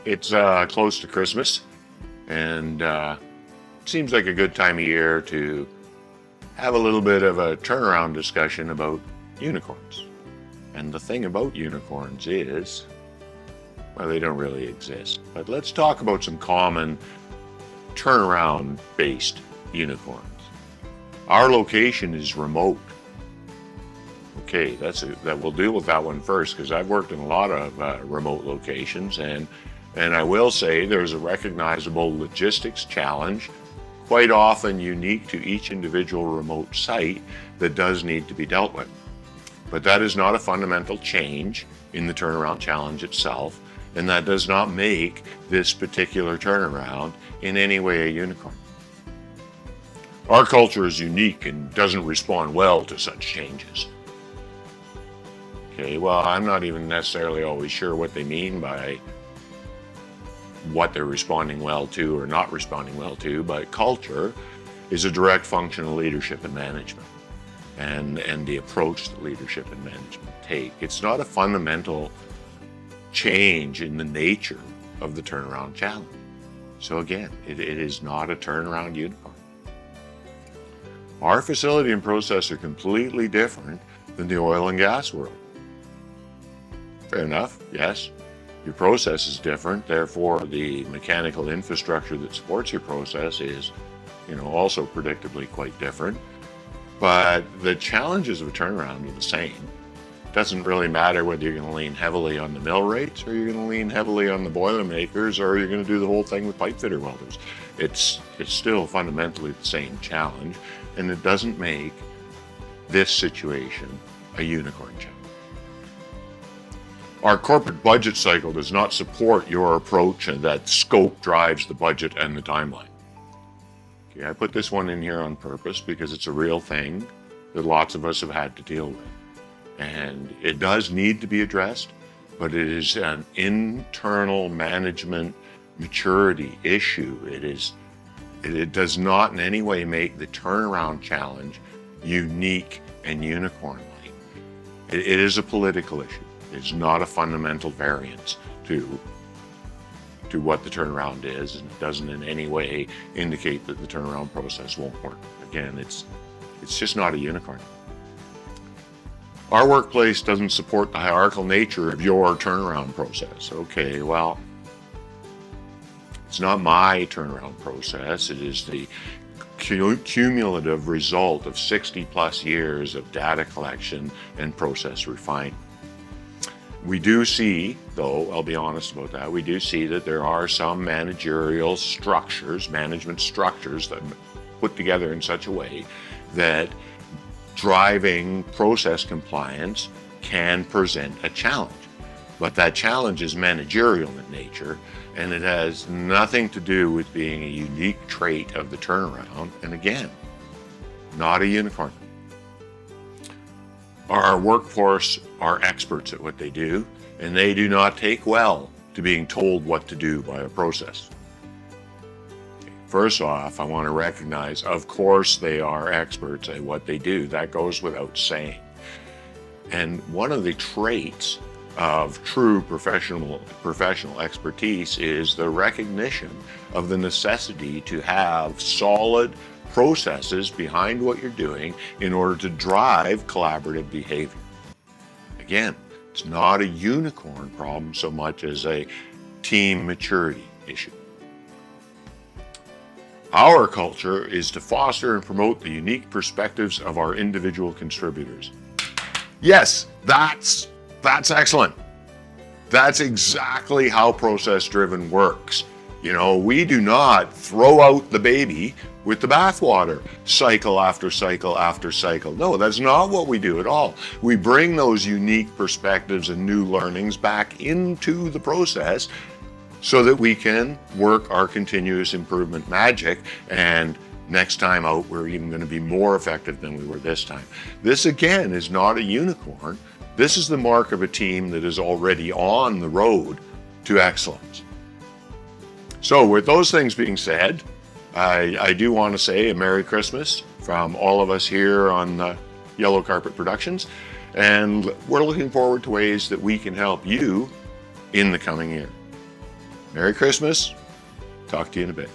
It's close to Christmas, and seems like a good time of year to have a little bit of a turnaround discussion about unicorns. And the thing about unicorns is, well, they don't really exist. But let's talk about some common turnaround-based unicorns. Our location is remote. Okay, that we'll deal with that one first, because I've worked in a lot of remote locations, and I will say there's a recognizable logistics challenge, quite often unique to each individual remote site, that does need to be dealt with. But that is not a fundamental change in the turnaround challenge itself, and that does not make this particular turnaround in any way a unicorn. Our culture is unique and doesn't respond well to such changes. Okay, well, I'm not even necessarily always sure what they mean by what they're responding well to or not responding well to, but culture is a direct function of leadership and management, and the approach that leadership and management take. It's not a fundamental change in the nature of the turnaround challenge. So again, it is not a turnaround unicorn. Our facility and process are completely different than the oil and gas world. Fair enough, yes. Your process is different, therefore the mechanical infrastructure that supports your process is, also predictably quite different. But the challenges of a turnaround are the same. It doesn't really matter whether you're going to lean heavily on the mill rates, or you're going to lean heavily on the boilermakers, or you're going to do the whole thing with pipe fitter welders. It's still fundamentally the same challenge, and it doesn't make this situation a unicorn challenge. Our corporate budget cycle does not support your approach, and that scope drives the budget and the timeline. Okay, I put this one in here on purpose because it's a real thing that lots of us have had to deal with. And it does need to be addressed, but it is an internal management maturity issue. It does not in any way make the turnaround challenge unique and unicorn-like. It is a political issue. It's not a fundamental variance to what the turnaround is, and it doesn't in any way indicate that the turnaround process won't work. Again, it's just not a unicorn. Our workplace doesn't support the hierarchical nature of your turnaround process. Okay, well, it's not my turnaround process. It is the cumulative result of 60 plus years of data collection and process refinement. We do see, though, I'll be honest about that, we do see that there are some managerial structures, management structures that are put together in such a way that driving process compliance can present a challenge. But that challenge is managerial in nature, and it has nothing to do with being a unique trait of the turnaround, and again, not a unicorn. Our workforce are experts at what they do, and they do not take well to being told what to do by a process. First off, I want to recognize, of course, they are experts at what they do. That goes without saying. And one of the traits of true professional expertise is the recognition of the necessity to have solid processes behind what you're doing in order to drive collaborative behavior. Again, it's not a unicorn problem so much as a team maturity issue. Our culture is to foster and promote the unique perspectives of our individual contributors. Yes, that's excellent. That's exactly how process-driven works. We do not throw out the baby with the bathwater, cycle after cycle after cycle. No, that's not what we do at all. We bring those unique perspectives and new learnings back into the process so that we can work our continuous improvement magic, and next time out, we're even going to be more effective than we were this time. This, again, is not a unicorn. This is the mark of a team that is already on the road to excellence. So with those things being said, I do want to say a Merry Christmas from all of us here on Yellow Carpet Productions, and we're looking forward to ways that we can help you in the coming year. Merry Christmas. Talk to you in a bit.